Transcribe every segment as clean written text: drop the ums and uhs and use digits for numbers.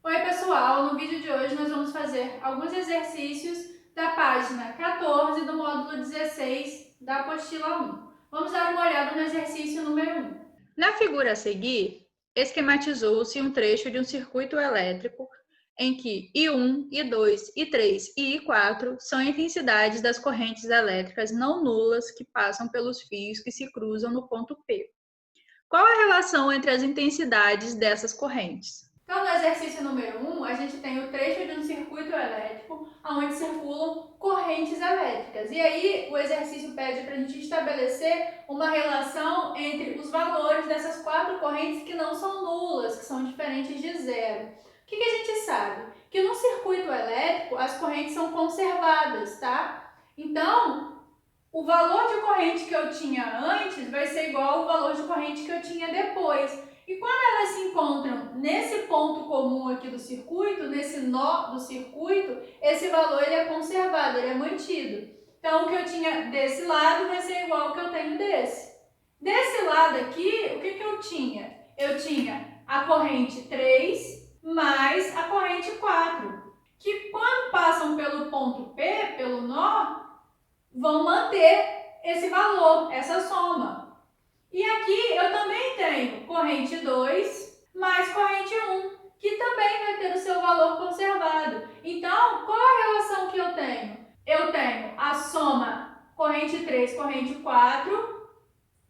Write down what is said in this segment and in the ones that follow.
Oi pessoal, no vídeo de hoje nós vamos fazer alguns exercícios da página 14 do módulo 16 da apostila 1. Vamos dar uma olhada no exercício número 1. Na figura a seguir, esquematizou-se um trecho de um circuito elétrico em que I1, I2, I3 e I4 são intensidades das correntes elétricas não nulas que passam pelos fios que se cruzam no ponto P. Qual a relação entre as intensidades dessas correntes? Então, no exercício número 1, a gente tem o trecho de um circuito elétrico onde circulam correntes elétricas. E aí, o exercício pede para a gente estabelecer uma relação entre os valores dessas quatro correntes que não são nulas, que são diferentes de zero. O que a gente sabe? Que no circuito elétrico, as correntes são conservadas, tá? Então, o valor de corrente que eu tinha antes vai ser igual ao valor de corrente que eu tinha depois. E quando elas se encontram nesse ponto comum aqui do circuito, nesse nó do circuito, esse valor ele é conservado, ele é mantido. Então, o que eu tinha desse lado vai ser igual ao que eu tenho desse. Desse lado aqui, o que eu tinha? Eu tinha a corrente 3 mais a corrente 4, que quando passam pelo ponto P, pelo nó, vão manter esse valor, essa soma. E aqui eu também tenho corrente 2 mais corrente 1, que também vai ter o seu valor conservado. Então, qual a relação que eu tenho? Eu tenho a soma corrente 3, corrente 4,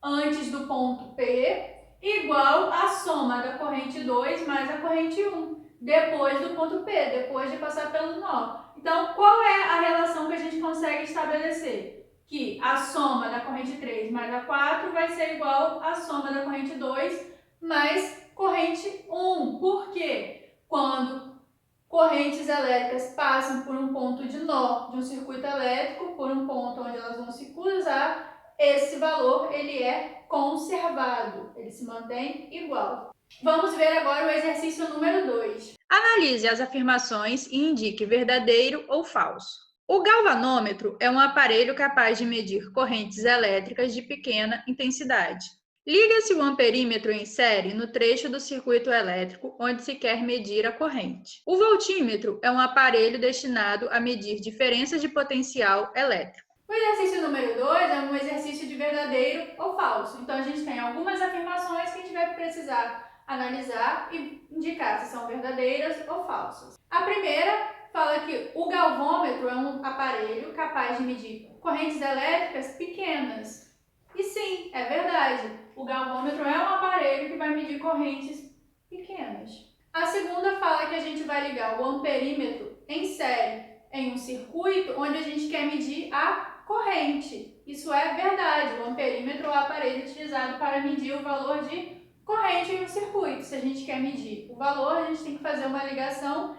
antes do ponto P, igual a soma da corrente 2 mais a corrente 1, depois do ponto P, depois de passar pelo nó. Então, qual é a relação que a gente consegue estabelecer? Que a soma da corrente 3 mais a 4 vai ser igual à soma da corrente 2 mais corrente 1. Por quê? Quando correntes elétricas passam por um ponto de nó de um circuito elétrico, por um ponto onde elas vão se cruzar, esse valor ele é conservado, ele se mantém igual. Vamos ver agora o exercício número 2. Analise as afirmações e indique verdadeiro ou falso. O galvanômetro é um aparelho capaz de medir correntes elétricas de pequena intensidade. Liga-se o amperímetro em série no trecho do circuito elétrico onde se quer medir a corrente. O voltímetro é um aparelho destinado a medir diferenças de potencial elétrico. O exercício número 2 é um exercício de verdadeiro ou falso. Então, a gente tem algumas afirmações que a gente vai precisar analisar e indicar se são verdadeiras ou falsas. A primeira fala que o galvômetro é um aparelho capaz de medir correntes elétricas pequenas. E sim, é verdade. O galvômetro é um aparelho que vai medir correntes pequenas. A segunda fala que a gente vai ligar o amperímetro em série em um circuito onde a gente quer medir a corrente. Isso é verdade. O amperímetro é o aparelho utilizado para medir o valor de corrente em um circuito. Se a gente quer medir o valor, a gente tem que fazer uma ligação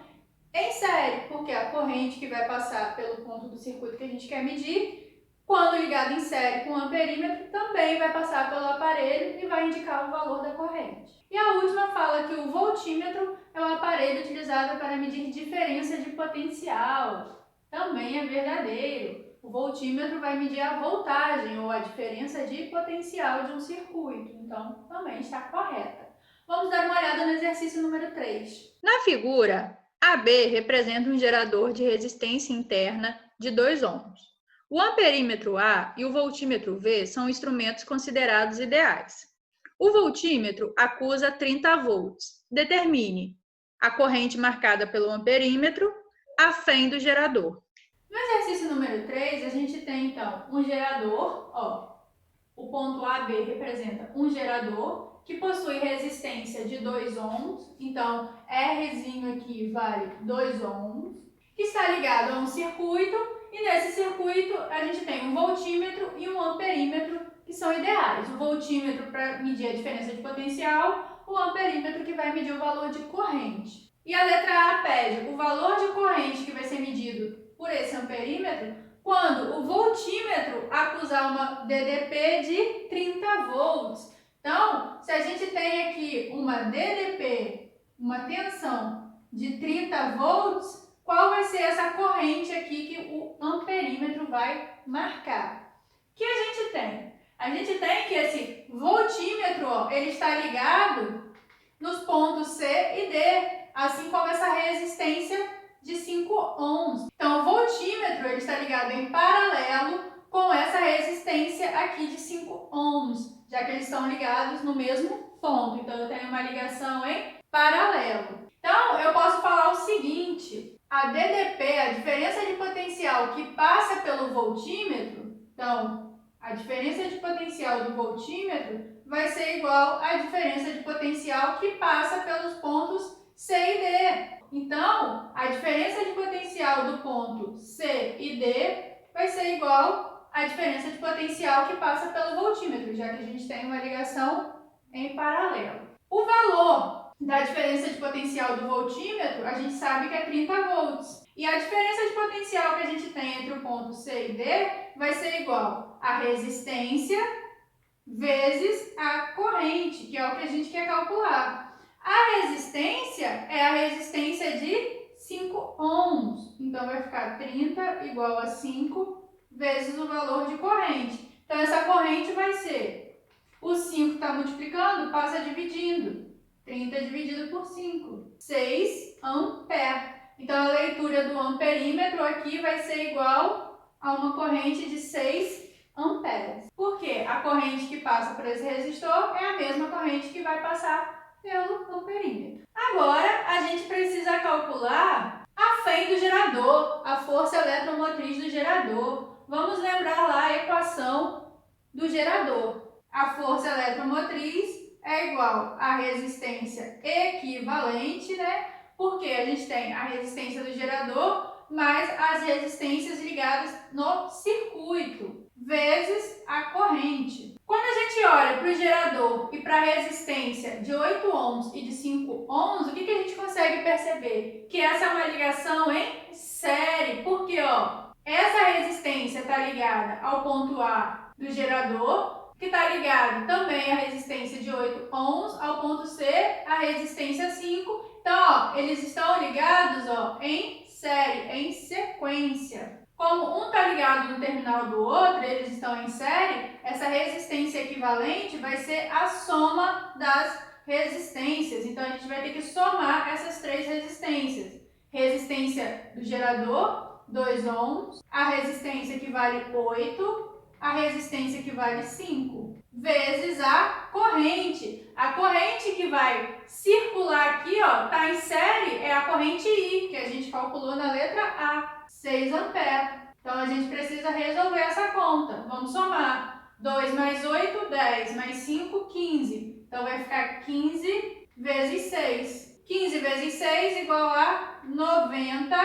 em série, porque a corrente que vai passar pelo ponto do circuito que a gente quer medir, quando ligado em série com o amperímetro, também vai passar pelo aparelho e vai indicar o valor da corrente. E a última fala que o voltímetro é o aparelho utilizado para medir diferença de potencial. Também é verdadeiro. O voltímetro vai medir a voltagem ou a diferença de potencial de um circuito. Então, também está correta. Vamos dar uma olhada no exercício número 3. Na figura, AB representa um gerador de resistência interna de 2 ohms. O amperímetro A e o voltímetro V são instrumentos considerados ideais. O voltímetro acusa 30 volts. Determine a corrente marcada pelo amperímetro a fém do gerador. No exercício número 3, a gente tem, então, um gerador, o ponto AB representa um gerador que possui resistência de 2 ohms, então, Rzinho aqui vale 2 ohms, que está ligado a um circuito, e nesse circuito a gente tem um voltímetro e um amperímetro, que são ideais. O voltímetro para medir a diferença de potencial, o amperímetro que vai medir o valor de corrente. E a letra A pede o valor de corrente que vai ser medido por esse amperímetro quando o voltímetro acusar uma DDP de 30 volts. Então, se a gente tem aqui uma DDP, uma tensão de 30 volts, qual vai ser essa corrente aqui que o amperímetro vai marcar? O que a gente tem? A gente tem que esse voltímetro, ele está ligado nos pontos C e D. assim como essa resistência de 5 ohms. Então, o voltímetro ele está ligado em paralelo com essa resistência aqui de 5 ohms, já que eles estão ligados no mesmo ponto. Então, eu tenho uma ligação em paralelo. Então, eu posso falar o seguinte, a DDP, a diferença de potencial que passa pelo voltímetro, então, a diferença de potencial do voltímetro vai ser igual à diferença de potencial que passa pelos pontos C e D. Então, a diferença de potencial do ponto C e D vai ser igual à diferença de potencial que passa pelo voltímetro, já que a gente tem uma ligação em paralelo. O valor da diferença de potencial do voltímetro, a gente sabe que é 30 volts. E a diferença de potencial que a gente tem entre o ponto C e D vai ser igual à resistência vezes a corrente, que é o que a gente quer calcular. A resistência é a resistência de 5 ohms. Então, vai ficar 30 igual a 5 vezes o valor de corrente. Então, essa corrente vai ser, o 5 está multiplicando, passa dividindo. 30 dividido por 5, 6 ampere. Então, a leitura do amperímetro aqui vai ser igual a uma corrente de 6 amperes. Porque a corrente que passa por esse resistor é a mesma corrente que vai passar pelo amperímetro. Agora, a gente precisa calcular a FEM do gerador, a força eletromotriz do gerador. Vamos lembrar lá a equação do gerador. A força eletromotriz é igual à resistência equivalente, né? Porque a gente tem a resistência do gerador mais as resistências ligadas no circuito, vezes a corrente. Quando a gente olha para o gerador e para a resistência de 8 ohms e de 5 ohms, o que a gente consegue perceber? Que essa é uma ligação em série, porque essa resistência está ligada ao ponto A do gerador, que está ligado também à resistência de 8 ohms, ao ponto C, a resistência 5. Então, eles estão ligados em série, em sequência. Como um está ligado no terminal do outro, eles estão em série, essa resistência equivalente vai ser a soma das resistências. Então, a gente vai ter que somar essas três resistências. Resistência do gerador, 2 ohms, a resistência que vale 8, a resistência que vale 5, vezes a corrente. A corrente que vai circular aqui, está em série, é a corrente I, que a gente calculou na letra A, 6 amperes. Então, a gente precisa resolver essa conta. Vamos somar. 2 mais 8, 10, mais 5, 15. Então, vai ficar 15 vezes 6. 15 vezes 6 igual a 90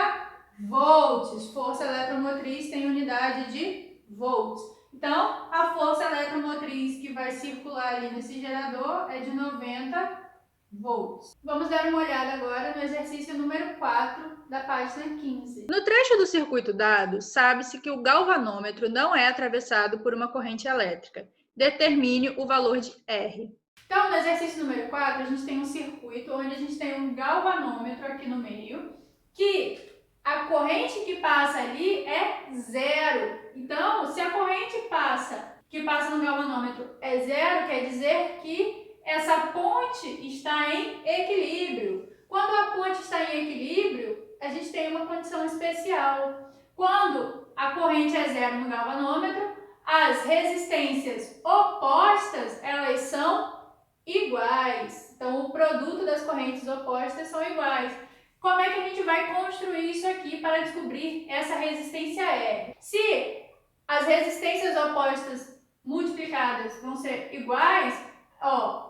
volts. Força eletromotriz tem unidade de volts. Então, a força eletromotriz que vai circular ali nesse gerador é de 90 volts. Vamos dar uma olhada agora no exercício número 4 da página 15. No trecho do circuito dado, sabe-se que o galvanômetro não é atravessado por uma corrente elétrica. Determine o valor de R. Então, no exercício número 4, a gente tem um circuito onde a gente tem um galvanômetro aqui no meio, que a corrente que passa ali é zero. Então, se a corrente que passa no galvanômetro é zero, quer dizer que essa ponte está em equilíbrio. Quando a ponte está em equilíbrio, a gente tem uma condição especial. Quando a corrente é zero no galvanômetro, as resistências opostas, elas são iguais. Então, o produto das correntes opostas são iguais. Como é que a gente vai construir isso aqui para descobrir essa resistência R? Se as resistências opostas multiplicadas vão ser iguais,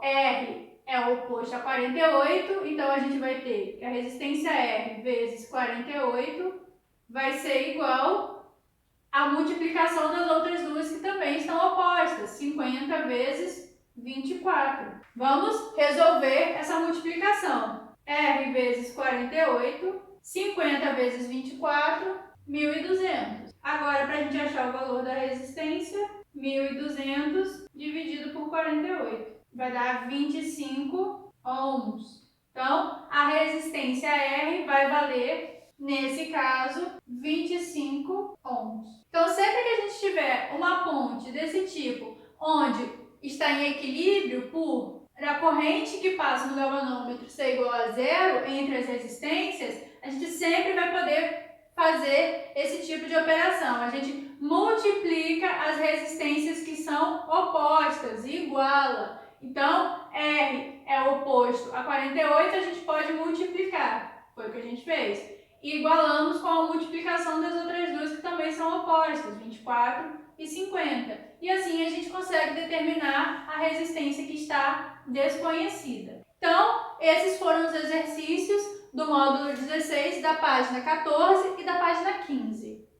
R é oposto a 48, então a gente vai ter que a resistência R vezes 48 vai ser igual à multiplicação das outras duas que também estão opostas, 50 vezes 24. Vamos resolver essa multiplicação. R vezes 48, 50 vezes 24, 1.200. Agora, para a gente achar o valor da resistência, 1.200 dividido por 48. Vai dar 25 ohms. Então, a resistência R vai valer, nesse caso, 25 ohms. Então, sempre que a gente tiver uma ponte desse tipo, onde está em equilíbrio por a corrente que passa no galvanômetro ser igual a zero entre as resistências, a gente sempre vai poder fazer esse tipo de operação. A gente multiplica as resistências que são opostas e iguala. Então, R é oposto a 48, a gente pode multiplicar. Foi o que a gente fez. E igualamos com a multiplicação das outras duas que também são opostas, 24 e 50. E assim a gente consegue determinar a resistência que está desconhecida. Então, esses foram os exercícios do módulo 16 da página 14 e da página 15.